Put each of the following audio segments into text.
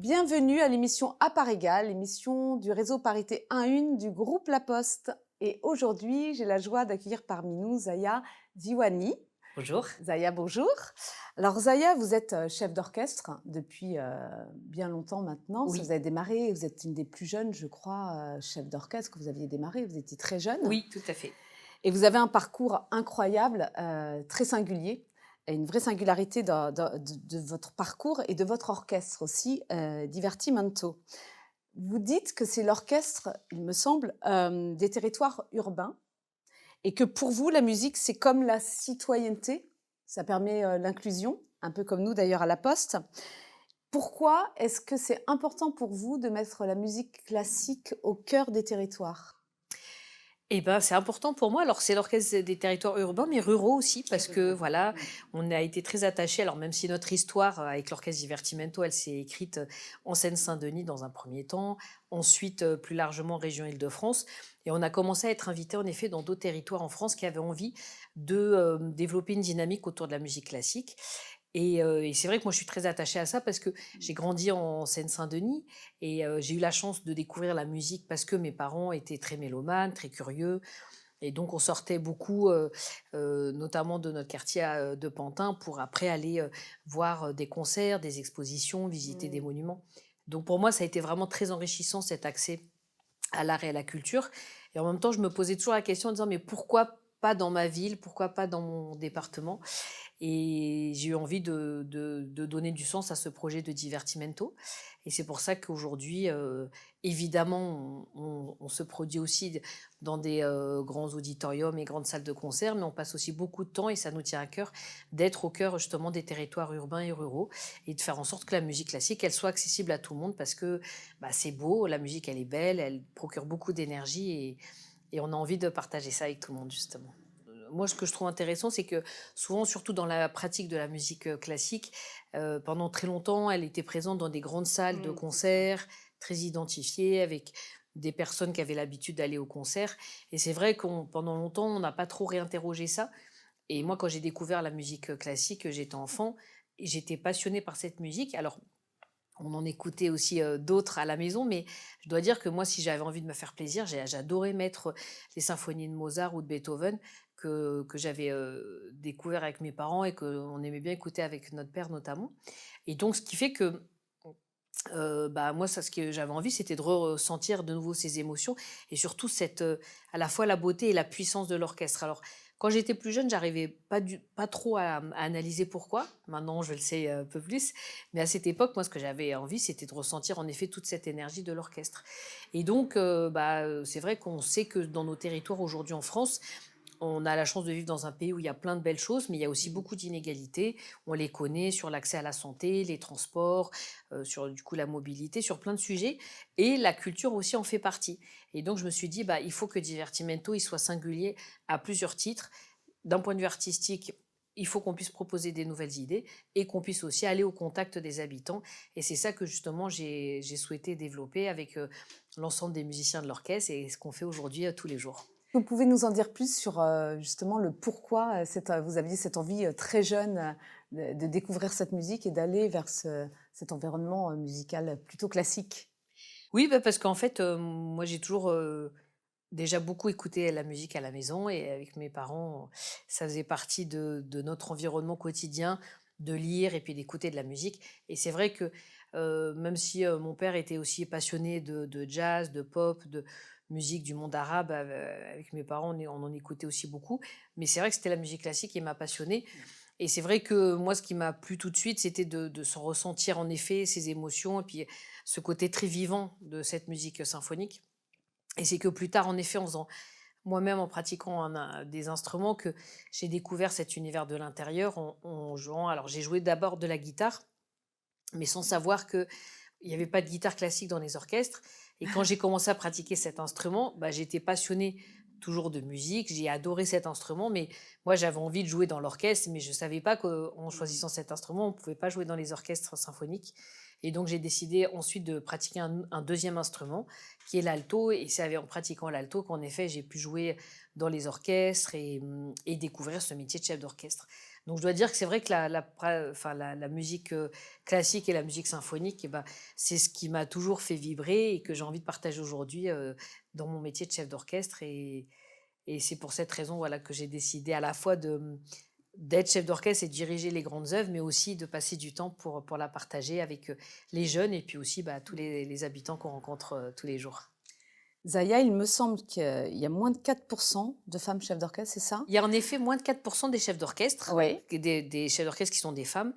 Bienvenue à l'émission À part égale, l'émission du réseau Parité 1-1 du groupe La Poste. Et aujourd'hui, j'ai la joie d'accueillir parmi nous Zaya Diouani. Bonjour. Zaya, bonjour. Alors Zaya, vous êtes chef d'orchestre depuis bien longtemps maintenant. Vous Oui, avez démarré, vous êtes une des plus jeunes, je crois, chef d'orchestre que vous aviez démarré. Vous étiez très jeune. oui, tout à fait. Et vous avez un parcours incroyable, très singulier, et une vraie singularité de votre parcours et de votre orchestre aussi, Divertimento. Vous dites que c'est l'orchestre, il me semble, des territoires urbains et que pour vous, la musique, c'est comme la citoyenneté, ça permet, l'inclusion, un peu comme nous d'ailleurs à La Poste. Pourquoi est-ce que c'est important pour vous de mettre la musique classique au cœur des territoires? Eh ben, c'est important pour moi. Alors, c'est l'orchestre des territoires urbains, mais ruraux aussi, parce que voilà, on a été très attachés. Alors, même si notre histoire avec l'orchestre Divertimento, elle s'est écrite en Seine-Saint-Denis dans un premier temps, ensuite plus largement région Île-de-France, et on a commencé à être invité en effet dans d'autres territoires en France qui avaient envie de développer une dynamique autour de la musique classique. Et c'est vrai que moi, je suis très attachée à ça parce que j'ai grandi en Seine-Saint-Denis et j'ai eu la chance de découvrir la musique parce que mes parents étaient très mélomanes, très curieux et donc on sortait beaucoup, notamment de notre quartier de Pantin pour après aller, voir, des concerts, des expositions, visiter des Mmh. monuments. Donc pour moi, ça a été vraiment très enrichissant cet accès à l'art et à la culture et en même temps, je me posais toujours la question en disant: «Mais pourquoi pas dans ma ville? Pourquoi pas dans mon département?» Et j'ai eu envie de donner du sens à ce projet de Divertimento. Et c'est pour ça qu'aujourd'hui, évidemment, on se produit aussi dans des grands auditoriums et grandes salles de concert, mais on passe aussi beaucoup de temps, et ça nous tient à cœur, d'être au cœur justement des territoires urbains et ruraux, et de faire en sorte que la musique classique, elle soit accessible à tout le monde, parce que bah, c'est beau, la musique, elle est belle, elle procure beaucoup d'énergie, et on a envie de partager ça avec tout le monde, justement. Moi, ce que je trouve intéressant, c'est que souvent, surtout dans la pratique de la musique classique, pendant très longtemps, elle était présente dans des grandes salles de C'est ça. concert, très identifiées, avec des personnes qui avaient l'habitude d'aller au concert. Et c'est vrai qu'on, pendant longtemps, on n'a pas trop réinterrogé ça. Et moi, quand j'ai découvert la musique classique, j'étais enfant et j'étais passionnée par cette musique. Alors, on en écoutait aussi, d'autres à la maison, mais je dois dire que moi, si j'avais envie de me faire plaisir, j'adorais mettre les symphonies de Mozart ou de Beethoven que j'avais, découvert avec mes parents et qu'on aimait bien écouter avec notre père notamment. Et donc ce qui fait que, bah, moi, ça, ce que j'avais envie, c'était de ressentir de nouveau ces émotions et surtout cette, à la fois la beauté et la puissance de l'orchestre. Alors, quand j'étais plus jeune, j'arrivais pas trop à analyser pourquoi. Maintenant, je le sais un peu plus. Mais à cette époque, moi, ce que j'avais envie, c'était de ressentir en effet toute cette énergie de l'orchestre. Et donc, bah, c'est vrai qu'on sait que dans nos territoires aujourd'hui en France, on a la chance de vivre dans un pays où il y a plein de belles choses, mais il y a aussi Mmh. beaucoup d'inégalités. On les connaît sur l'accès à la santé, les transports, sur du coup la mobilité, sur plein de sujets. Et la culture aussi en fait partie. Et donc je me suis dit, bah, il faut que Divertimento il soit singulier à plusieurs titres. D'un point de vue artistique, il faut qu'on puisse proposer des nouvelles idées et qu'on puisse aussi aller au contact des habitants. Et c'est ça que justement j'ai souhaité développer avec l'ensemble des musiciens de l'orchestre et ce qu'on fait aujourd'hui tous les jours. Vous pouvez nous en dire plus sur, justement le pourquoi, vous aviez cette envie, très jeune, de découvrir cette musique et d'aller vers cet environnement, musical plutôt classique? Oui, bah, parce qu'en fait, moi j'ai toujours, déjà beaucoup écouté la musique à la maison et avec mes parents, ça faisait partie de notre environnement quotidien de lire et puis d'écouter de la musique. Et c'est vrai que, même si, mon père était aussi passionné de jazz, de pop, de musique du monde arabe, avec mes parents, on en écoutait aussi beaucoup. Mais c'est vrai que c'était la musique classique qui m'a passionnée. Et c'est vrai que moi, ce qui m'a plu tout de suite, c'était de se ressentir en effet ces émotions et puis ce côté très vivant de cette musique symphonique. Et c'est que plus tard, en effet, en faisant moi-même, en pratiquant des instruments, que j'ai découvert cet univers de l'intérieur en jouant. Alors, j'ai joué d'abord de la guitare, mais sans savoir qu'il n'y avait pas de guitare classique dans les orchestres. Et quand j'ai commencé à pratiquer cet instrument, bah, j'étais passionnée toujours de musique, j'ai adoré cet instrument, mais moi j'avais envie de jouer dans l'orchestre, mais je ne savais pas qu'en choisissant cet instrument, on ne pouvait pas jouer dans les orchestres symphoniques. Et donc j'ai décidé ensuite de pratiquer un deuxième instrument, qui est l'alto, et c'est en pratiquant l'alto qu'en effet j'ai pu jouer dans les orchestres et découvrir ce métier de chef d'orchestre. Donc je dois dire que c'est vrai que la musique classique et la musique symphonique, eh ben, c'est ce qui m'a toujours fait vibrer et que j'ai envie de partager aujourd'hui dans mon métier de chef d'orchestre. Et c'est pour cette raison voilà, que j'ai décidé à la fois d'être chef d'orchestre et de diriger les grandes œuvres, mais aussi de passer du temps pour la partager avec les jeunes et puis aussi tous les habitants qu'on rencontre tous les jours. Zaya, il me semble qu'il y a moins de 4% de femmes chefs d'orchestre, c'est ça? Il y a en effet moins de 4% des chefs d'orchestre, Oui. des chefs d'orchestre qui sont des femmes.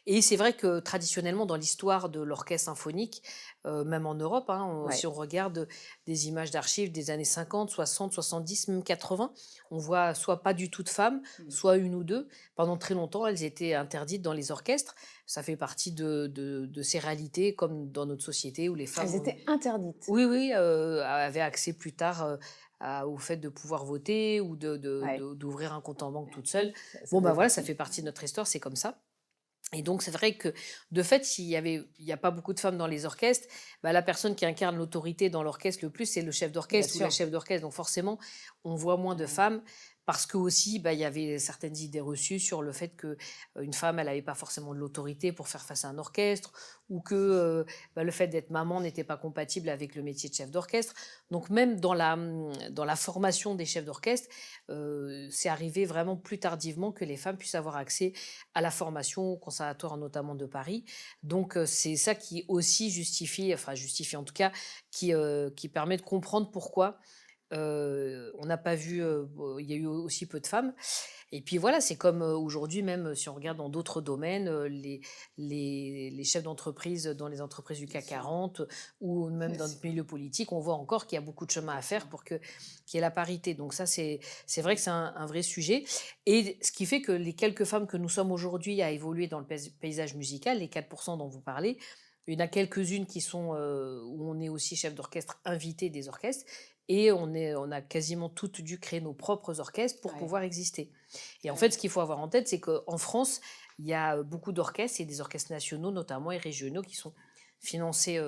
Et c'est vrai que traditionnellement, dans l'histoire de l'orchestre symphonique, même en Europe, hein, Ouais. si on regarde des images d'archives des années 50, 60, 70, même 80, on voit soit pas du tout de femmes, Mm. soit une ou deux. Pendant très longtemps, elles étaient interdites dans les orchestres. Ça fait partie de ces réalités, comme dans notre société où les femmes Elles étaient interdites. oui, oui, avaient accès plus tard, au fait de pouvoir voter ou Ouais. d'ouvrir un compte en banque toute seule. Ça Bon, faisait voilà, ça partie. fait partie de notre histoire, c'est comme ça. Et donc, c'est vrai que, de fait, il y a pas beaucoup de femmes dans les orchestres, la personne qui incarne l'autorité dans l'orchestre le plus, c'est le chef Bien d'orchestre ou la sûr. chef d'orchestre. Donc, forcément, on voit moins de Ouais. femmes parce que aussi, il y avait certaines idées reçues sur le fait que une femme, elle n'avait pas forcément de l'autorité pour faire face à un orchestre ou que le fait d'être maman n'était pas compatible avec le métier de chef d'orchestre. Donc, même dans la formation des chefs d'orchestre, c'est arrivé vraiment plus tardivement que les femmes puissent avoir accès à la formation au conservatoire notamment de Paris. Donc c'est ça qui aussi justifie en tout cas, qui permet de comprendre pourquoi on n'a pas vu, il y a eu aussi peu de femmes. Et puis voilà, c'est comme aujourd'hui, même si on regarde dans d'autres domaines, les chefs d'entreprise dans les entreprises du Bien CAC sûr. 40 ou même Bien dans sûr. notre milieu politique, on voit encore qu'il y a beaucoup de chemin Bien à sûr. faire pour qu'il y ait la parité. Donc ça, c'est vrai que c'est un vrai sujet. Et ce qui fait que les quelques femmes que nous sommes aujourd'hui à évoluer dans le paysage musical, les 4% dont vous parlez, il y en a quelques-unes qui sont où on est aussi chef d'orchestre invité des orchestres et on a quasiment toutes dû créer nos propres orchestres pour Ouais. pouvoir exister. Et en Ouais. fait, ce qu'il faut avoir en tête, c'est qu'en France, il y a beaucoup d'orchestres et des orchestres nationaux notamment et régionaux qui sont financés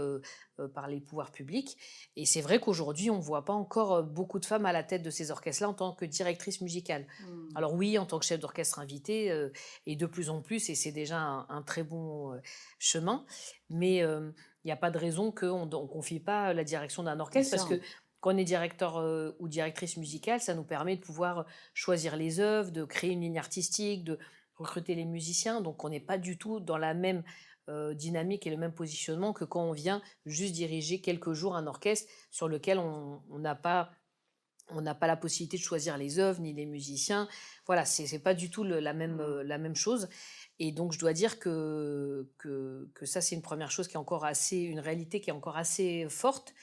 par les pouvoirs publics. Et c'est vrai qu'aujourd'hui, on ne voit pas encore beaucoup de femmes à la tête de ces orchestres-là en tant que directrice musicale. Mm. Alors oui, en tant que chef d'orchestre invité, et de plus en plus, et c'est déjà un très bon chemin, mais il n'y a pas de raison qu'on ne confie pas la direction d'un Bien orchestre, parce sûr. que quand on est directeur ou directrice musicale, ça nous permet de pouvoir choisir les œuvres, de créer une ligne artistique, de recruter les musiciens. Donc on n'est pas du tout dans la même dynamique et le même positionnement que quand on vient juste diriger quelques jours un orchestre sur lequel on n'a pas la possibilité de choisir les œuvres ni les musiciens. Voilà, c'est pas du tout la même chose. Et donc, je dois dire que ça, c'est une première chose qui est encore une réalité qui est encore assez forte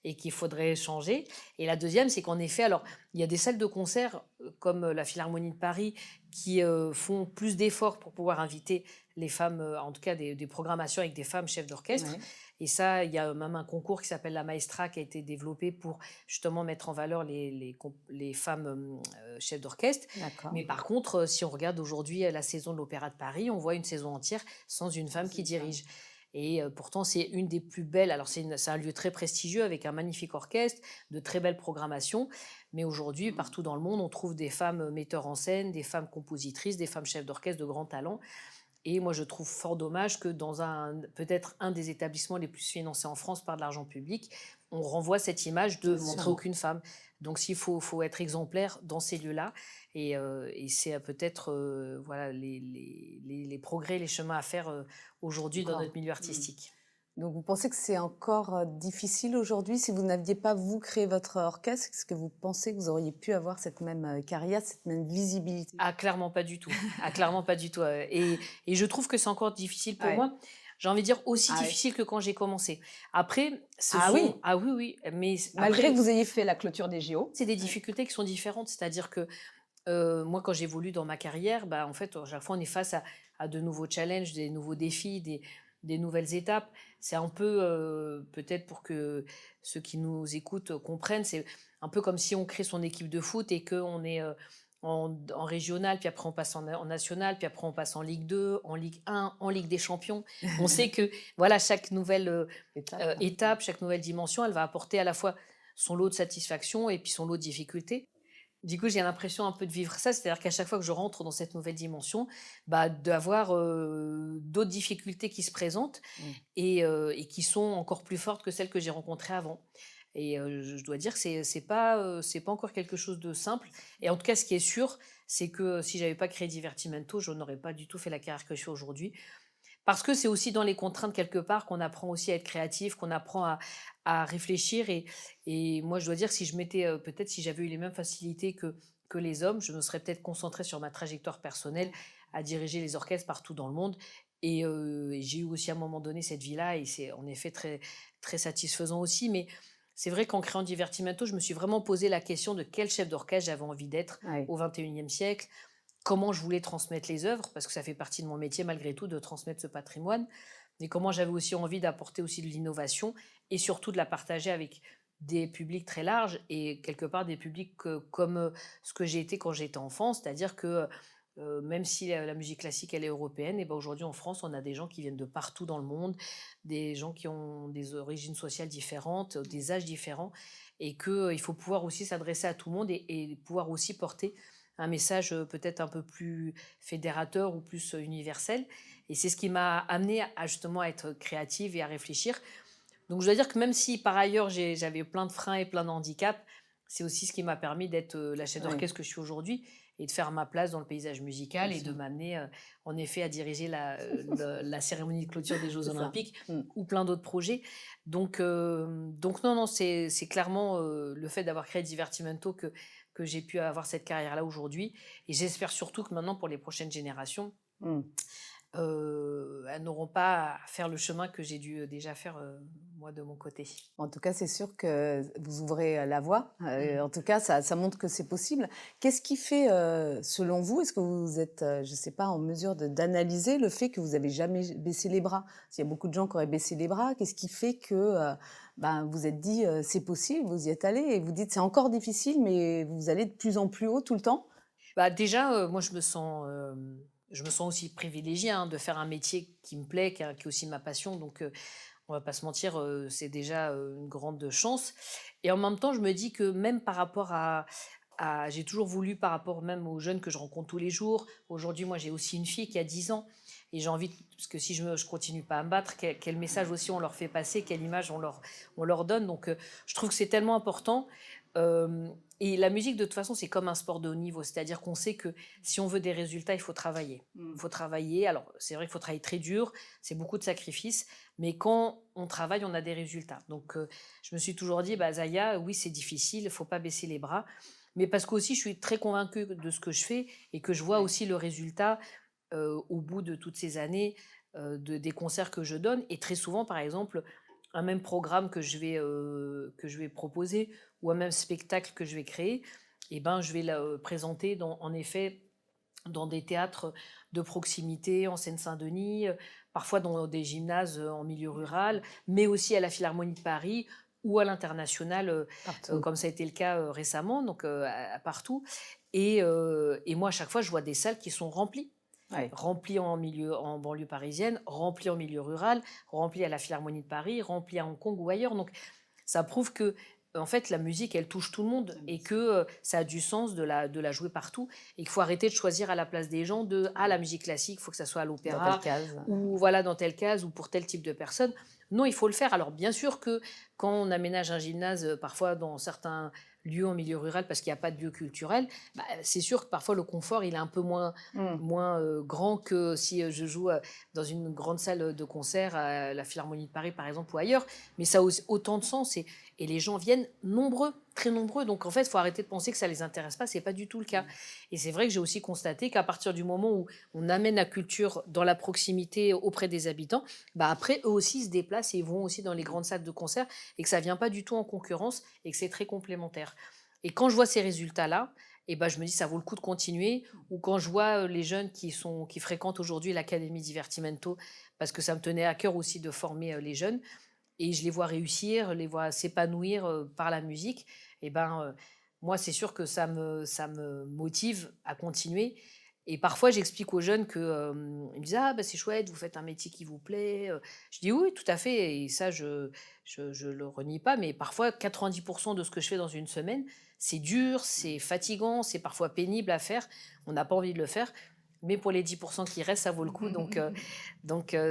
et qu'il faudrait changer. Et la deuxième, c'est qu'en effet, alors, il y a des salles de concert comme la Philharmonie de Paris qui font plus d'efforts pour pouvoir inviter les femmes, en tout cas des programmations avec des femmes chefs d'orchestre. Ouais. Et ça, il y a même un concours qui s'appelle la Maestra qui a été développé pour justement mettre en valeur les femmes chefs d'orchestre. D'accord. Mais par contre, si on regarde aujourd'hui la saison de l'Opéra de Paris, on voit une saison entière sans une femme C'est qui une femme. dirige. Et pourtant, c'est une des plus belles. Alors, c'est un lieu très prestigieux avec un magnifique orchestre, de très belles programmations. Mais aujourd'hui, partout dans le monde, on trouve des femmes metteurs en scène, des femmes compositrices, des femmes chefs d'orchestre de grand talent. Et moi, je trouve fort dommage que dans peut-être un des établissements les plus financés en France par de l'argent public, on renvoie cette image de Bien montrer sûr. aucune femme. Donc, s'il faut être exemplaire dans ces lieux-là, et c'est peut-être voilà, les progrès, les chemins à faire aujourd'hui dans Encore. notre milieu Mm. artistique. Donc, vous pensez que c'est encore difficile aujourd'hui si vous n'aviez pas, vous, créé votre orchestre? Est-ce que vous pensez que vous auriez pu avoir cette même carrière, cette même visibilité? Ah, clairement pas du tout. Ah, clairement pas du tout. Et je trouve que c'est encore difficile pour Ouais. moi. J'ai envie de dire aussi Ah, ouais. difficile que quand j'ai commencé. Après, Ah oui, Ah oui, oui, mais malgré que après, vous ayez fait la clôture des JO. c'est des Ouais. difficultés qui sont différentes. C'est-à-dire que moi, quand j'évolue dans ma carrière, en fait, à chaque fois, on est face à de nouveaux challenges, des nouveaux défis, des nouvelles étapes. C'est un peu, peut-être pour que ceux qui nous écoutent comprennent, c'est un peu comme si on crée son équipe de foot et qu'on est en régional, puis après on passe en national, puis après on passe en Ligue 2, en Ligue 1, en Ligue des Champions. On sait que voilà, chaque nouvelle Étape. étape, chaque nouvelle dimension, elle va apporter à la fois son lot de satisfaction et puis son lot de difficultés. Du coup, j'ai l'impression un peu de vivre ça, c'est-à-dire qu'à chaque fois que je rentre dans cette nouvelle dimension, bah, d'avoir, d'autres difficultés qui se présentent Mmh. et qui sont encore plus fortes que celles que j'ai rencontrées avant. Et je dois dire que c'est pas encore quelque chose de simple et en tout cas, ce qui est sûr, c'est que si j'avais pas créé Divertimento, je n'aurais pas du tout fait la carrière que je fais aujourd'hui. Parce que c'est aussi dans les contraintes quelque part qu'on apprend aussi à être créatif, qu'on apprend à réfléchir et moi je dois dire que si je m'étais, peut-être si j'avais eu les mêmes facilités que les hommes, je me serais peut-être concentrée sur ma trajectoire personnelle, à diriger les orchestres partout dans le monde et j'ai eu aussi à un moment donné cette vie-là et c'est en effet très très satisfaisant aussi. Mais c'est vrai qu'en créant Divertimento, je me suis vraiment posé la question de quel chef d'orchestre j'avais envie d'être Ouais, au 21e siècle, comment je voulais transmettre les œuvres, parce que ça fait partie de mon métier malgré tout de transmettre ce patrimoine, mais comment j'avais aussi envie d'apporter aussi de l'innovation et surtout de la partager avec des publics très larges et quelque part des publics comme ce que j'ai été quand j'étais enfant, c'est-à-dire que même si la musique classique elle est européenne, et ben aujourd'hui en France on a des gens qui viennent de partout dans le monde, des gens qui ont des origines sociales différentes, des âges différents, et qu'il faut pouvoir aussi s'adresser à tout le monde et pouvoir aussi porter un message peut-être un peu plus fédérateur ou plus universel. Et c'est ce qui m'a amené à justement à être créative et à réfléchir. Donc je dois dire que même si par ailleurs j'avais plein de freins et plein de handicaps, c'est aussi ce qui m'a permis d'être la chef ouais, d'orchestre que je suis aujourd'hui et de faire ma place dans le paysage bien musical et de sûr, m'amener en effet à diriger la cérémonie de clôture des Jeux c'est ça. Olympiques Mmh. ou plein d'autres projets. Donc non, non, c'est clairement le fait d'avoir créé Divertimento que j'ai pu avoir cette carrière-là aujourd'hui. Et j'espère surtout que maintenant, pour les prochaines générations, Mmh. elles n'auront pas à faire le chemin que j'ai dû déjà faire moi de mon côté. En tout cas, c'est sûr que vous ouvrez, la voie. Mmh. En tout cas, ça montre que c'est possible. Qu'est-ce qui fait, selon vous, est-ce que vous êtes, je ne sais pas, en mesure de d'analyser le fait que vous avez jamais baissé les bras? S'il y a beaucoup de gens qui auraient baissé les bras, qu'est-ce qui fait que, ben, vous êtes dit, «C'est possible», vous y êtes allé et vous dites: «C'est encore difficile», mais vous allez de plus en plus haut tout le temps? Bah, déjà, moi je me sens aussi privilégiée, hein, de faire un métier qui me plaît, qui est aussi ma passion, donc on va pas se mentir, c'est déjà, une grande chance et en même temps, je me dis que même par rapport à j'ai toujours voulu par rapport même aux jeunes que je rencontre tous les jours. Aujourd'hui, moi, j'ai aussi une fille qui a 10 ans et j'ai envie parce que si je continue pas à me battre, quel message aussi on leur fait passer, quelle image on leur donne, donc je trouve que c'est tellement important, et la musique, de toute façon, c'est comme un sport de haut niveau, c'est-à-dire qu'on sait que si on veut des résultats, il faut travailler. Mmh. Il faut travailler, alors c'est vrai qu'il faut travailler très dur, c'est beaucoup de sacrifices, mais quand on travaille, on a des résultats. Donc je me suis toujours dit: «Bah, Zaya, oui, c'est difficile, il ne faut pas baisser les bras», mais parce qu'aussi je suis très convaincue de ce que je fais et que je vois Ouais. aussi le résultat, au bout de toutes ces années, des concerts que je donne et très souvent, par exemple, un même programme que je vais proposer ou un même spectacle que je vais créer et ben, je vais le présenter en effet dans des théâtres de proximité, en Seine-Saint-Denis, parfois dans des gymnases, en milieu rural, mais aussi à la Philharmonie de Paris ou à l'international, Partout. comme ça a été le cas, récemment, donc partout et moi, à chaque fois, je vois des salles qui sont remplies. Ouais. Remplies en banlieue parisienne, remplies en milieu rural, remplies à la Philharmonie de Paris, remplies à Hong Kong ou ailleurs, donc ça prouve que, en fait, la musique, elle touche tout le monde Ah bien et sûr. que, ça a du sens de la jouer partout et qu'il faut arrêter de choisir à la place des gens de: «Ah, la musique classique, il faut que ça soit à Dans telle l'opéra case. ou voilà, dans telle case ou pour tel type de personne». Non, il faut le faire. Alors bien sûr que quand on aménage un gymnase, parfois dans certains lieux en milieu rural parce qu'il y a pas de lieu culturel, bah, c'est sûr que parfois le confort, il est un peu Mmh. moins, grand que si, je joue, dans une grande salle, de concert à la Philharmonie de Paris, par exemple, ou ailleurs. Mais ça a aussi autant de sens et les gens viennent nombreux, très nombreux. Donc en fait, il faut arrêter de penser que ça les intéresse pas, c'est pas du tout le cas. Et c'est vrai que j'ai aussi constaté qu'à partir du moment où on amène la culture dans la proximité auprès des habitants, bah, après eux aussi se déplacent et ils vont aussi dans les grandes salles de concert et que ça vient pas du tout en concurrence et que c'est très complémentaire. Et quand je vois ces résultats-là, et ben, je me dis: «Ça vaut le coup de continuer» ou quand je vois, les jeunes qui fréquentent aujourd'hui l'académie Divertimento, parce que ça me tenait à cœur aussi de former, les jeunes et je les vois réussir, les vois s'épanouir, par la musique et ben, moi c'est sûr que ça me motive à continuer Et parfois, j'explique aux jeunes que, ils me disent: «Ah bah, c'est chouette, vous faites un métier qui vous plaît», je dis: «Oui, tout à fait» et ça je le renie pas, mais parfois 90 de ce que je fais dans une semaine, c'est dur, c'est fatigant, c'est parfois pénible à faire. On n'a pas envie de le faire, mais pour les 10 qui restent, ça vaut le coup donc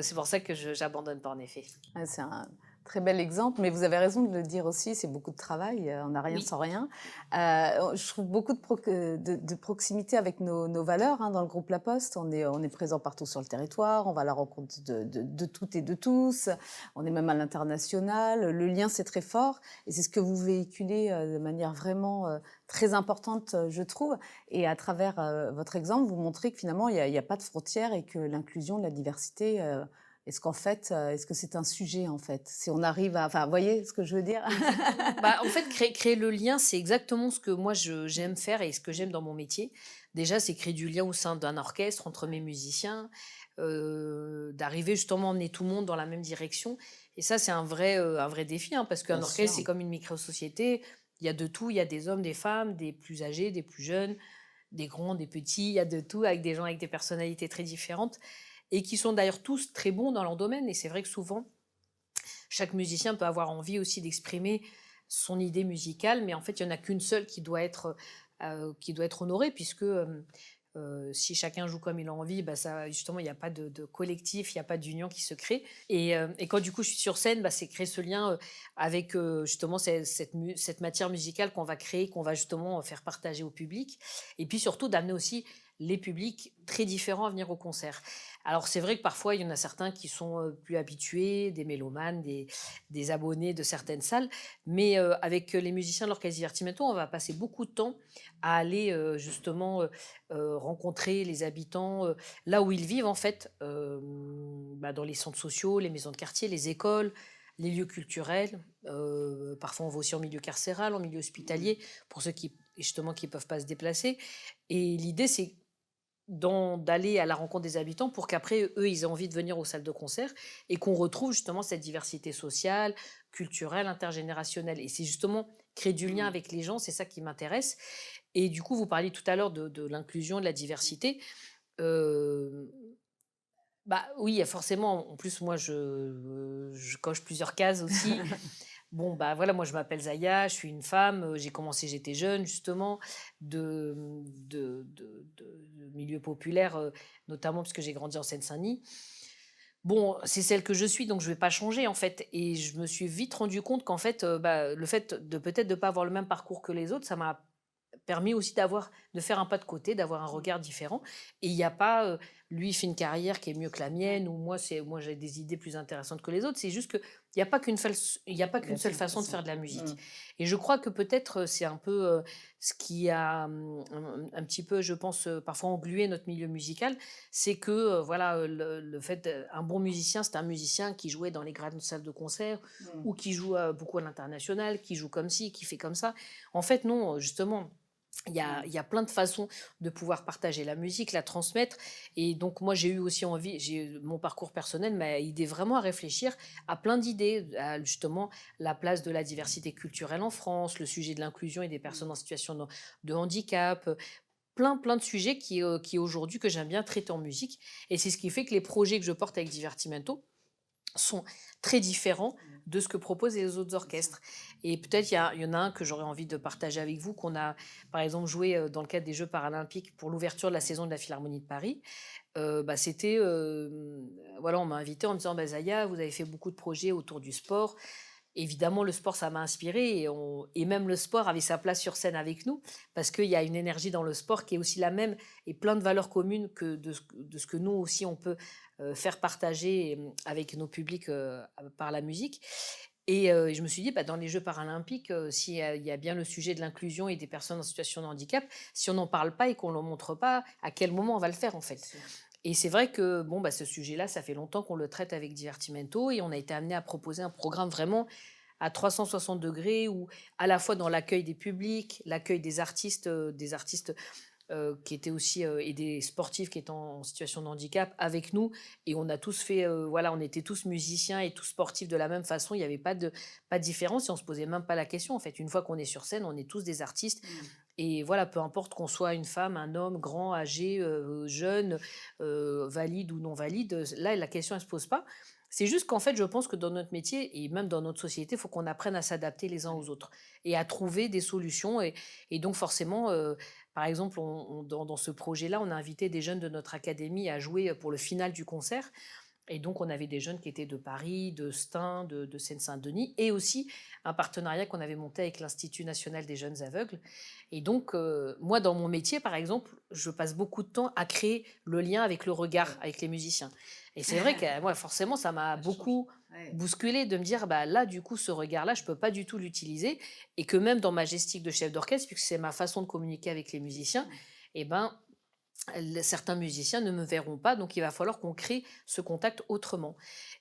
c'est pour ça que je j'abandonne pas en effet. Ouais, c'est un très bel exemple, mais vous avez raison de le dire aussi, c'est beaucoup de travail, on n'a rien Oui. sans rien. Je trouve beaucoup de proximité avec nos valeurs, hein, dans le groupe La Poste. On est présent partout sur le territoire, on va à la rencontre de toutes et de tous, on est même à l'international. Le lien, c'est très fort et c'est ce que vous véhiculez, de manière vraiment, très importante, je trouve et à travers, votre exemple, vous montrez que finalement il y a pas de frontières et que l'inclusion, la diversité, est-ce qu'en fait, est-ce que c'est un sujet, en fait? Si on arrive à enfin, vous voyez ce que je veux dire? Exactement. Bah, en fait, créer le lien, c'est exactement ce que moi j'aime faire et ce que j'aime dans mon métier. Déjà, c'est créer du lien au sein d'un orchestre entre mes musiciens, d'arriver justement à emmener tout le monde dans la même direction. Et ça, c'est un vrai défi, hein, parce Bien qu'un orchestre, c'est sûr. comme une micro-société. Il y a de tout, il y a des hommes, des femmes, des plus âgés, des plus jeunes, des grands, des petits, il y a de tout, avec des gens avec des personnalités très différentes et qui sont d'ailleurs tous très bons dans leur domaine. Et c'est vrai que souvent, chaque musicien peut avoir envie aussi d'exprimer son idée musicale, mais en fait, il n'y en a qu'une seule qui doit être honorée, puisque si chacun joue comme il a envie, bah ça, justement, il n'y a pas de collectif, il n'y a pas d'union qui se crée. Et quand du coup je suis sur scène, bah, c'est créer ce lien avec justement cette matière musicale qu'on va créer, qu'on va justement faire partager au public. Et puis surtout d'amener aussi les publics très différents à venir au concert. Alors c'est vrai que parfois il y en a certains qui sont plus habitués, des mélomanes, des abonnés de certaines salles, mais avec les musiciens de l'Orchestre Divertimento, on va passer beaucoup de temps à aller justement rencontrer les habitants là où ils vivent en fait, bah, dans les centres sociaux, les maisons de quartier, les écoles, les lieux culturels. Parfois on va aussi en milieu carcéral, en milieu hospitalier, pour ceux qui justement qui peuvent pas se déplacer. Et l'idée c'est d'aller à la rencontre des habitants pour qu'après, eux, ils aient envie de venir aux salles de concert et qu'on retrouve justement cette diversité sociale, culturelle, intergénérationnelle. Et c'est justement créer du lien Mmh. avec les gens, c'est ça qui m'intéresse. Et du coup, vous parliez tout à l'heure de l'inclusion, de la diversité. Euh, Bah oui, il y a forcément. En plus, moi, je coche plusieurs cases aussi. Bon, bah voilà, moi je m'appelle Zaya, je suis une femme, j'ai commencé, j'étais jeune justement, de milieu populaire, notamment parce que j'ai grandi en Seine-Saint-Denis. Bon, c'est celle que je suis, donc je vais pas changer en fait. Et je me suis vite rendu compte qu'en fait, bah, le fait de peut-être de pas avoir le même parcours que les autres, ça m'a permis aussi de faire un pas de côté, d'avoir un regard différent. Et il y a pas, lui il fait une carrière qui est mieux que la Ouais. mienne ou moi j'ai des idées plus intéressantes que les autres. C'est juste qu'il y a pas il y a pas Il y qu'une a seule plein de façon de façons. faire de la Mmh. musique. Et je crois que peut-être, c'est un peu, ce qui a, un petit peu, je pense, parfois englué notre milieu musical, c'est que, voilà, le fait un bon musicien, c'est un musicien qui jouait dans les grandes salles de concert Mmh. ou qui joue, beaucoup à l'international, qui joue comme ci, qui fait comme ça. En fait non, justement, Mmh. il y a plein de façons de pouvoir partager la musique, la transmettre. Et donc, moi, j'ai eu aussi envie, mon parcours personnel m'a aidé vraiment à réfléchir à plein d'idées, à justement la place de la diversité culturelle en France, le sujet de l'inclusion et des personnes en situation de handicap, plein de sujets qui aujourd'hui que j'aime bien traiter en musique. Et c'est ce qui fait que les projets que je porte avec Divertimento sont très différents Mmh. de ce que proposent les autres C'est ça. orchestres. Et peut-être il y en a un que j'aurais envie de partager avec vous, qu'on a par exemple joué dans le cadre des Jeux paralympiques pour l'ouverture de la saison de la Philharmonie de Paris. Bah, c'était, voilà, on m'a invité en me disant: «Bah, Zaya, vous avez fait beaucoup de projets autour du sport». Évidemment, le sport, ça m'a inspirée et même le sport avait sa place sur scène avec nous, parce qu'il y a une énergie dans le sport qui est aussi la même et plein de valeurs communes que de ce que nous aussi on peut faire partager avec nos publics par la musique. Et je me suis dit, bah, dans les Jeux paralympiques, s'il y a bien le sujet de l'inclusion et des personnes en situation de handicap, si on n'en parle pas et qu'on ne le montre pas, à quel moment on va le faire en C'est fait? sûr. Et c'est vrai que bon, bah, ce sujet-là, ça fait longtemps qu'on le traite avec Divertimento et on a été amené à proposer un programme vraiment à 360 degrés où à la fois dans l'accueil des publics, l'accueil des artistes qui étaient aussi et des sportifs qui étaient en situation de handicap avec nous et on a tous fait voilà, on était tous musiciens et tous sportifs de la même façon, il n'y avait pas de différence et on se posait même pas la question en fait. Une fois qu'on est sur scène, on est tous des artistes et voilà, peu importe qu'on soit une femme, un homme, grand, âgé, jeune, valide ou non valide, là la question elle se pose pas. C'est juste qu'en fait, je pense que dans notre métier et même dans notre société, il faut qu'on apprenne à s'adapter les uns aux autres et à trouver des solutions. Et donc, forcément, par exemple, dans ce projet-là, on a invité des jeunes de notre académie à jouer pour le final du concert. Et donc, on avait des jeunes qui étaient de Paris, de Stein, de Seine-Saint-Denis, et aussi un partenariat qu'on avait monté avec l'Institut national des jeunes aveugles. Et donc, moi, dans mon métier, par exemple, je passe beaucoup de temps à créer le lien avec le regard, avec les musiciens. Et c'est vrai que moi, forcément, ça m'a beaucoup bousculé de me dire, bah, là, du coup, ce regard-là, je ne peux pas du tout l'utiliser. Et que même dans ma gestique de chef d'orchestre, puisque c'est ma façon de communiquer avec les musiciens, eh ben, certains musiciens ne me verront pas, donc il va falloir qu'on crée ce contact autrement.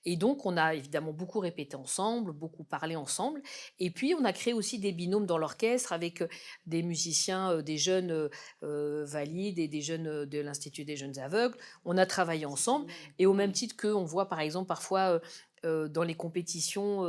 Et donc, on a évidemment beaucoup répété ensemble, beaucoup parlé ensemble, et puis on a créé aussi des binômes dans l'orchestre avec des musiciens, des jeunes valides et des jeunes de l'Institut des jeunes aveugles. On a travaillé ensemble, et au même titre qu'on voit par exemple parfois dans les compétitions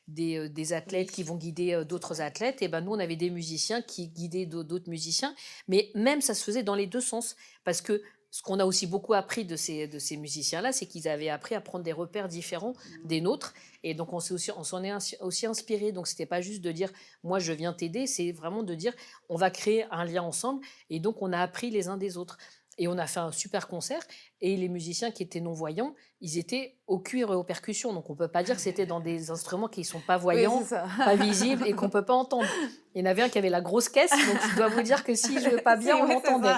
des athlètes qui vont guider d'autres athlètes, et ben nous on avait des musiciens qui guidaient d'autres musiciens, mais même ça se faisait dans les deux sens, parce que ce qu'on a aussi beaucoup appris de ces musiciens-là, c'est qu'ils avaient appris à prendre des repères différents des nôtres, et donc on s'en est aussi inspiré. Donc c'était pas juste de dire moi je viens t'aider, c'est vraiment de dire on va créer un lien ensemble, et donc on a appris les uns des autres. Et on a fait un super concert, et les musiciens qui étaient non-voyants, ils étaient au cuir et aux percussions. Donc on ne peut pas dire que c'était dans des instruments qui ne sont pas Oui, voyants, c'est ça. pas visibles et qu'on ne peut pas entendre. Il y en avait un qui avait la grosse caisse, donc je dois vous dire que si je ne jouais pas bien, on m'entendait.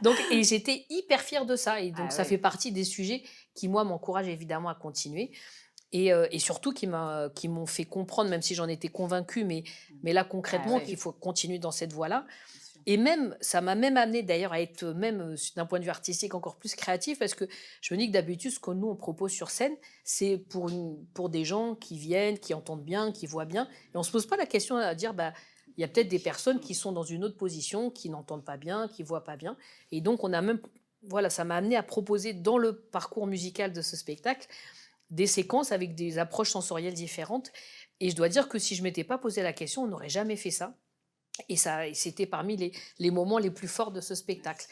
Donc, et j'étais hyper fière de ça. Et donc ça fait partie des sujets qui, moi, m'encouragent évidemment à continuer. Et surtout qui m'ont fait comprendre, même si j'en étais convaincue, mais là concrètement, qu'il faut continuer dans cette voie-là. Et même, ça m'a même amené d'ailleurs à être même d'un point de vue artistique encore plus créatif, parce que je me dis que d'habitude, ce que nous on propose sur scène, c'est pour des gens qui viennent, qui entendent bien, qui voient bien, et on ne se pose pas la question à dire, bah, il y a peut-être des personnes qui sont dans une autre position, qui n'entendent pas bien, qui voient pas bien, et donc on a même, voilà, ça m'a amené à proposer dans le parcours musical de ce spectacle des séquences avec des approches sensorielles différentes, et je dois dire que si je m'étais pas posé la question, on n'aurait jamais fait ça. Et c'était parmi les moments les plus forts de ce spectacle.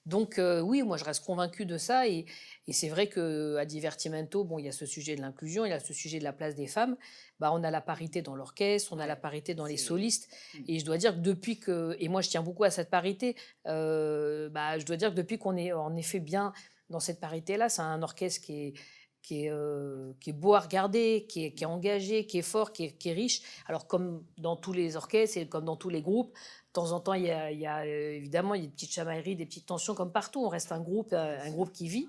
Donc oui, moi je reste convaincue de ça. Et c'est vrai qu'à Divertimento, bon, il y a ce sujet de l'inclusion, il y a ce sujet de la place des femmes. Bah, on a la parité dans l'orchestre, on a la parité dans les solistes. Et je dois dire que depuis que... Et moi je tiens beaucoup à cette parité. Bah, je dois dire que depuis qu'on est en effet bien dans cette parité-là, c'est un orchestre qui est beau à regarder, qui est engagé, qui est fort, qui est riche. Alors, comme dans tous les orchestres et comme dans tous les groupes, de temps en temps, évidemment, il y a des petites chamailleries, des petites tensions comme partout. On reste un groupe qui vit.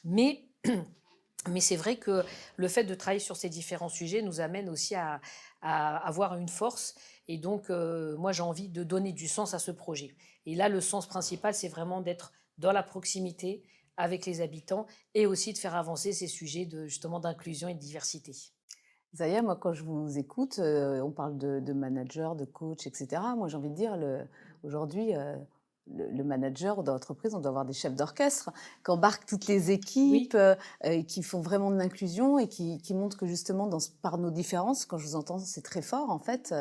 Mais, mais c'est vrai que le fait de travailler sur ces différents sujets nous amène aussi à avoir une force. Et donc, moi, j'ai envie de donner du sens à ce projet. Et là, le sens principal, c'est vraiment d'être dans la proximité avec les habitants et aussi de faire avancer ces sujets justement d'inclusion et de diversité. Zaya, moi, quand je vous écoute, on parle de manager, de coach, etc. Moi, j'ai envie de dire, aujourd'hui, le manager d'entreprise, on doit avoir des chefs d'orchestre qui embarquent toutes les équipes, qui font vraiment de l'inclusion et qui montrent que justement, par nos différences, quand je vous entends, c'est très fort, en fait.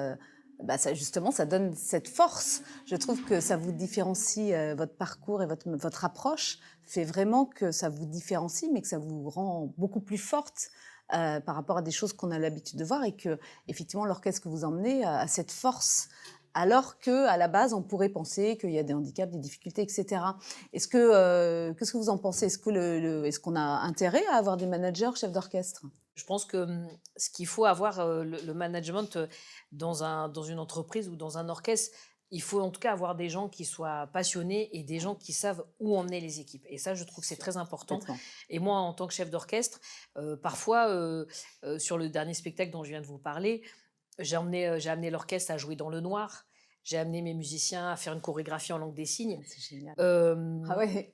Bah ça, justement, ça donne cette force. Je trouve que ça vous différencie, votre parcours et votre approche fait vraiment que ça vous différencie, mais que ça vous rend beaucoup plus forte par rapport à des choses qu'on a l'habitude de voir, et que effectivement l'orchestre que vous emmenez a cette force, alors que à la base on pourrait penser qu'il y a des handicaps, des difficultés, etc. Qu'est-ce que vous en pensez? Est-ce qu'on a intérêt à avoir des managers chefs d'orchestre? Je pense que ce qu'il faut avoir, le management dans une entreprise ou dans un orchestre, il faut en tout cas avoir des gens qui soient passionnés et des gens qui savent où emmener les équipes. Et ça, je trouve que c'est très important. Et moi, en tant que chef d'orchestre, parfois, sur le dernier spectacle dont je viens de vous parler, j'ai amené l'orchestre à jouer dans le noir. J'ai amené mes musiciens à faire une chorégraphie en langue des signes. C'est génial.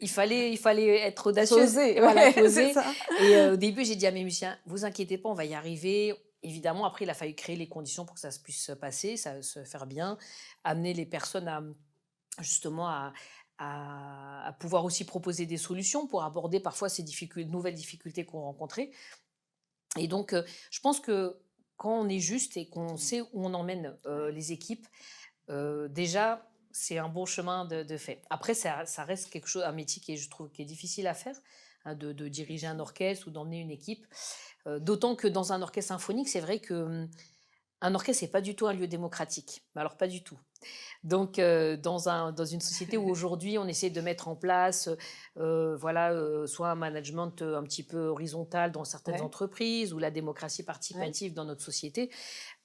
Il fallait être audacieuse. Voilà, oser. Et au début, j'ai dit à mes musiciens, vous inquiétez pas, on va y arriver. Évidemment, après, il a fallu créer les conditions pour que ça puisse se passer, ça se faire bien, amener les personnes justement à à pouvoir aussi proposer des solutions pour aborder parfois ces nouvelles difficultés qu'on rencontrait. Et donc, je pense que quand on est juste et qu'on sait où on emmène les équipes, déjà, c'est un bon chemin de fait. Après, ça reste quelque chose, un métier qui est, je trouve, qui est difficile à faire, hein, de diriger un orchestre ou d'emmener une équipe. D'autant que dans un orchestre symphonique, c'est vrai que un orchestre, c'est pas du tout un lieu démocratique. Mais alors, pas du tout. Donc, dans une société où aujourd'hui on essaie de mettre en place, voilà, soit un management un petit peu horizontal dans certaines Ouais, entreprises, ou la démocratie ouais, participative dans notre société,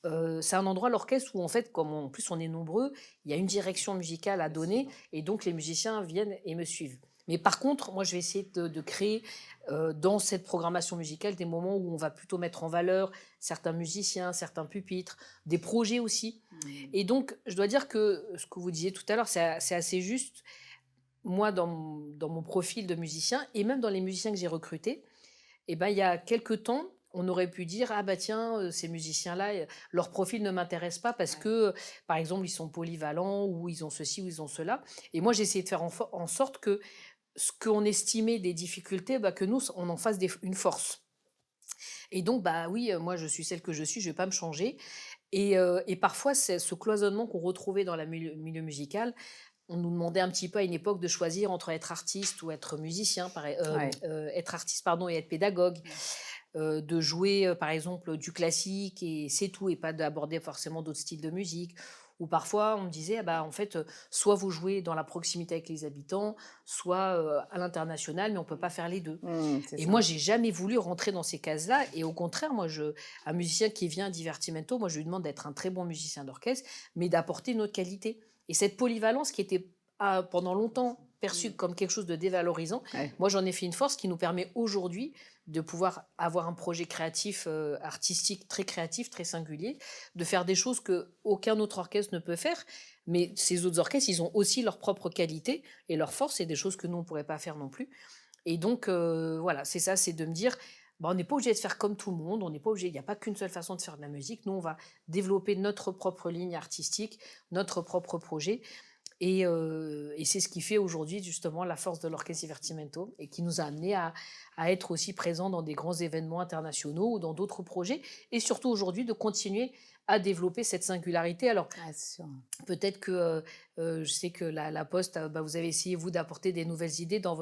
c'est un endroit, l'orchestre, où en fait, comme en plus on est nombreux, il y a une direction musicale à bien sûr. donner, et donc les musiciens viennent et me suivent. Mais par contre, moi, je vais essayer de créer dans cette programmation musicale des moments où on va plutôt mettre en valeur certains musiciens, certains pupitres, des projets aussi. Mmh. Et donc, je dois dire que ce que vous disiez tout à l'heure, c'est assez juste. Moi, dans mon profil de musicien, et même dans les musiciens que j'ai recrutés, eh ben, il y a quelques temps, on aurait pu dire: ah bah tiens, ces musiciens-là, leur profil ne m'intéresse pas parce Ouais, que, par exemple, ils sont polyvalents, ou ils ont ceci, ou ils ont cela. Et moi, j'ai essayé de faire en sorte que ce qu'on estimait des difficultés, bah, que nous, on en fasse une force. Et donc, bah oui, moi, je suis celle que je suis, je ne vais pas me changer. Et parfois, c'est ce cloisonnement qu'on retrouvait dans le milieu musical. On nous demandait un petit peu à une époque de choisir entre être artiste ou être musicien, ouais. être artiste, pardon, et être pédagogue, Mmh. de jouer, par exemple, du classique et c'est tout, et pas d'aborder forcément d'autres styles de musique. Ou parfois, on me disait: ah bah, en fait, soit vous jouez dans la proximité avec les habitants, soit à l'international, mais on ne peut pas faire les deux. Mmh, c'est Et ça. moi, j'ai jamais voulu rentrer dans ces cases-là. Et au contraire, un musicien qui vient à Divertimento, moi, je lui demande d'être un très bon musicien d'orchestre, mais d'apporter une autre qualité. Et cette polyvalence qui était pendant longtemps perçue Mmh. comme quelque chose de dévalorisant, Ouais. moi, j'en ai fait une force qui nous permet aujourd'hui de pouvoir avoir un projet créatif, artistique très créatif, très singulier, de faire des choses que aucun autre orchestre ne peut faire. Mais ces autres orchestres, ils ont aussi leur propre qualité et leur force, et des choses que nous, on ne pourrait pas faire non plus. Et donc, voilà, c'est ça, c'est de me dire, bah, on n'est pas obligé de faire comme tout le monde, on n'est pas obligé, il n'y a pas qu'une seule façon de faire de la musique. Nous, on va développer notre propre ligne artistique, notre propre projet. Et c'est ce qui fait aujourd'hui justement la force de l'Orchestre Divertimento, et qui nous a amené à être aussi présents dans des grands événements internationaux ou dans d'autres projets, et surtout aujourd'hui de continuer à développer cette singularité. Alors, Ouais, c'est sûr. peut-être que, je sais que la Poste, bah, vous avez essayé, vous, d'apporter des nouvelles idées dans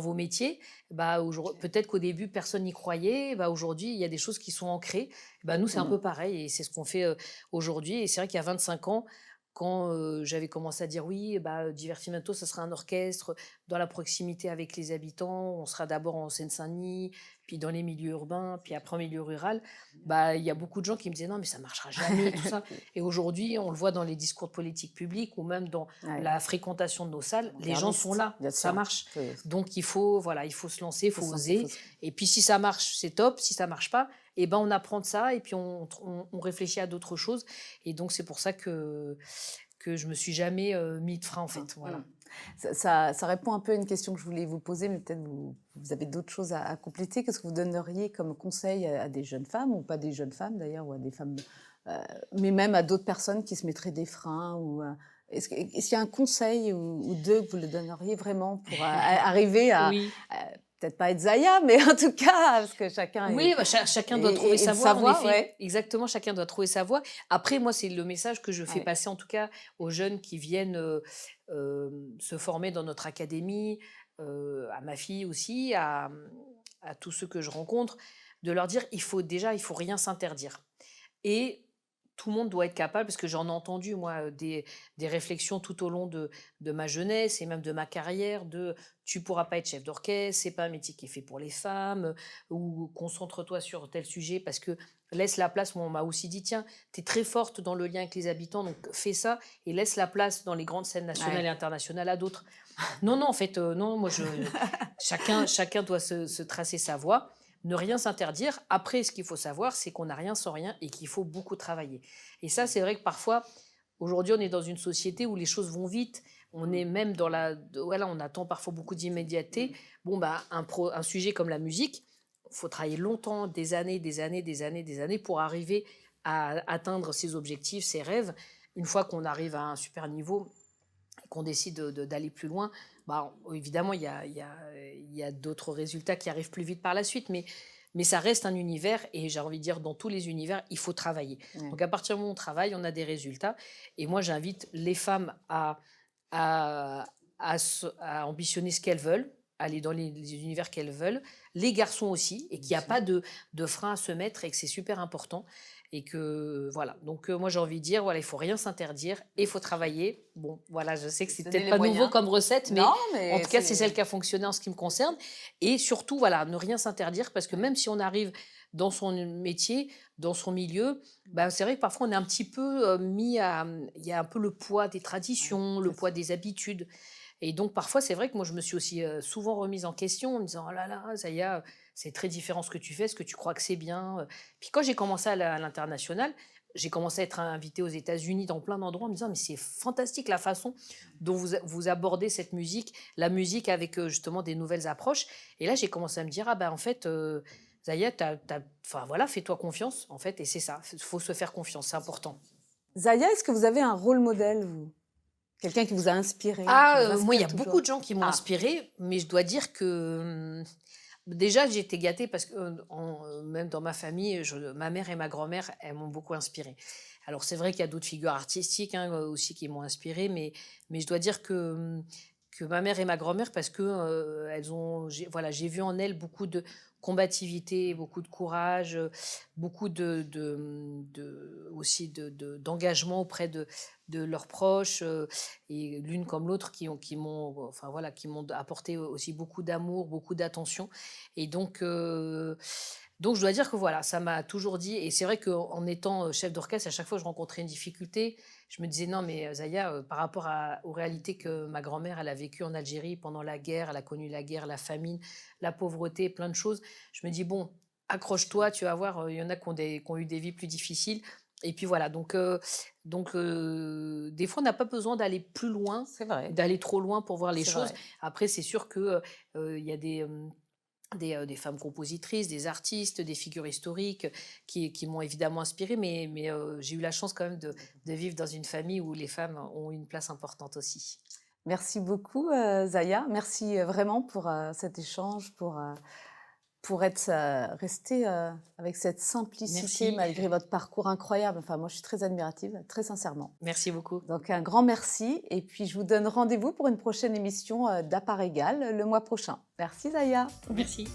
vos métiers. Bah, peut-être qu'au début, personne n'y croyait. Bah, aujourd'hui, il y a des choses qui sont ancrées. Bah, nous, c'est un Mmh. peu pareil, et c'est ce qu'on fait aujourd'hui. Et c'est vrai qu'il y a 25 ans, quand j'avais commencé à dire: oui, bah, Divertimento, ça sera un orchestre dans la proximité avec les habitants. On sera d'abord en Seine-Saint-Denis, puis dans les milieux urbains, puis après en milieu rural. Bah, il y a beaucoup de gens qui me disaient: non, mais ça marchera jamais, tout ça. Et aujourd'hui, on le voit dans les discours de politique publique, ou même dans Ouais, la fréquentation de nos salles, les gens sont avant-gardiste, là, bien ça sûr. marche. Faut Donc il faut se lancer, il faut faut se lancer, oser. Et puis si ça marche, c'est top. Si ça marche pas, eh ben on apprend de ça, et puis on réfléchit à d'autres choses. Et donc c'est pour ça que je me suis jamais mis de frein, en fait. Mmh. Voilà. Ça répond un peu à une question que je voulais vous poser, mais peut-être vous avez d'autres choses à compléter. Qu'est-ce que vous donneriez comme conseil à des jeunes femmes, ou pas des jeunes femmes d'ailleurs, ou à des femmes, heu, mais même à d'autres personnes qui se mettraient des freins, ou, est-ce qu'il y a un conseil ou 2 que vous le donneriez vraiment pour arriver Oui. à peut-être pas être Zaya, mais en tout cas, parce que chacun Oui, bah, chacun doit trouver et sa de voie, en savoir, effet. ouais. Exactement, chacun doit trouver sa voie. Après, moi, c'est le message que je fais Ouais. passer, en tout cas, aux jeunes qui viennent se former dans notre académie, à ma fille aussi, à tous ceux que je rencontre, de leur dire: il faut rien s'interdire. Et tout le monde doit être capable, parce que j'en ai entendu, moi, des réflexions tout au long de ma jeunesse et même de ma carrière, de: tu pourras pas être chef d'orchestre, c'est pas un métier qui est fait pour les femmes, ou concentre-toi sur tel sujet, parce que laisse la place. Moi, on m'a aussi dit: tiens, tu es très forte dans le lien avec les habitants, donc fais ça, et laisse la place dans les grandes scènes nationales et Ouais. internationales à d'autres. Non, non, en fait, non, chacun doit se tracer sa voie, ne rien s'interdire. Après, ce qu'il faut savoir, c'est qu'on n'a rien sans rien, et qu'il faut beaucoup travailler. Et ça, c'est vrai que parfois, aujourd'hui, on est dans une société où les choses vont vite. On Mmh. est même voilà, on attend parfois beaucoup d'immédiateté. Mmh. Bon, bah, un sujet comme la musique, il faut travailler longtemps, des années, des années, des années, des années, pour arriver à atteindre ses objectifs, ses rêves. Une fois qu'on arrive à un super niveau, qu'on décide d'aller plus loin, bah, évidemment, il y a d'autres résultats qui arrivent plus vite par la suite, mais ça reste un univers et j'ai envie de dire, dans tous les univers, il faut travailler. Ouais. Donc à partir du moment où on travaille, on a des résultats. Et moi, j'invite les femmes à, à ambitionner ce qu'elles veulent, aller dans les univers qu'elles veulent, les garçons aussi, et qu'il n'y a pas de frein à se mettre et que c'est super important. Et que voilà, donc moi j'ai envie de dire, voilà, il faut rien s'interdire et il faut travailler. Bon, voilà, je sais que c'est Se donner peut-être les pas nouveau moyens. comme recette, mais Non, en mais tout cas, c'est celle qui a fonctionné en ce qui me concerne. Et surtout, voilà, ne rien s'interdire parce que même si on arrive dans son métier, dans son milieu, bah, c'est vrai que parfois on est un petit peu mis à. Il y a un peu le poids des traditions, le poids des habitudes. Et donc parfois, c'est vrai que moi, je me suis aussi souvent remise en question en me disant, oh là là, ça y est, c'est très différent ce que tu fais, est-ce que tu crois que c'est bien. Puis quand j'ai commencé à l'international, j'ai commencé à être invitée aux États-Unis dans plein d'endroits en me disant, mais c'est fantastique la façon dont vous abordez cette musique, la musique avec justement des nouvelles approches. Et là, j'ai commencé à me dire, ah ben en fait, Zaya, enfin voilà, fais-toi confiance, en fait, et c'est ça, il faut se faire confiance, c'est important. Zaya, est-ce que vous avez un rôle modèle, vous? Quelqu'un qui vous a inspiré, qui vous Moi, il y inspire a toujours? beaucoup de gens qui m'ont inspirée, mais je dois dire que déjà, j'ai été gâtée parce que même dans ma famille, ma mère et ma grand-mère, elles m'ont beaucoup inspirée. Alors, c'est vrai qu'il y a d'autres figures artistiques hein, aussi qui m'ont inspirée, mais je dois dire que ma mère et ma grand-mère, parce que voilà, j'ai vu en elles beaucoup de combativité, beaucoup de courage, beaucoup aussi d'engagement auprès de leurs proches, et l'une comme l'autre enfin voilà, qui m'ont apporté aussi beaucoup d'amour, beaucoup d'attention. Et donc je dois dire que voilà, ça m'a toujours dit, et c'est vrai qu'en étant chef d'orchestre, à chaque fois que je rencontrais une difficulté, je me disais non mais Zaya, par rapport aux réalités que ma grand-mère elle a vécues en Algérie pendant la guerre, elle a connu la guerre, la famine, la pauvreté, plein de choses. Je me dis bon, accroche-toi, tu vas voir, il y en a qui ont eu des vies plus difficiles. Et puis voilà, donc des fois on n'a pas besoin d'aller plus loin, C'est vrai, d'aller trop loin pour voir les c'est choses. vrai. Après c'est sûr que il y a des femmes compositrices, des artistes, des figures historiques qui m'ont évidemment inspirée, mais j'ai eu la chance quand même de vivre dans une famille où les femmes ont une place importante aussi. Merci beaucoup, Zaya. Merci, vraiment pour, cet échange, pour être, restée, avec cette simplicité Merci, malgré votre parcours incroyable. Enfin, moi, je suis très admirative, très sincèrement. merci beaucoup. Donc un grand merci et puis je vous donne rendez-vous pour une prochaine émission, d'À part égale le mois prochain. Merci Zaya. Merci.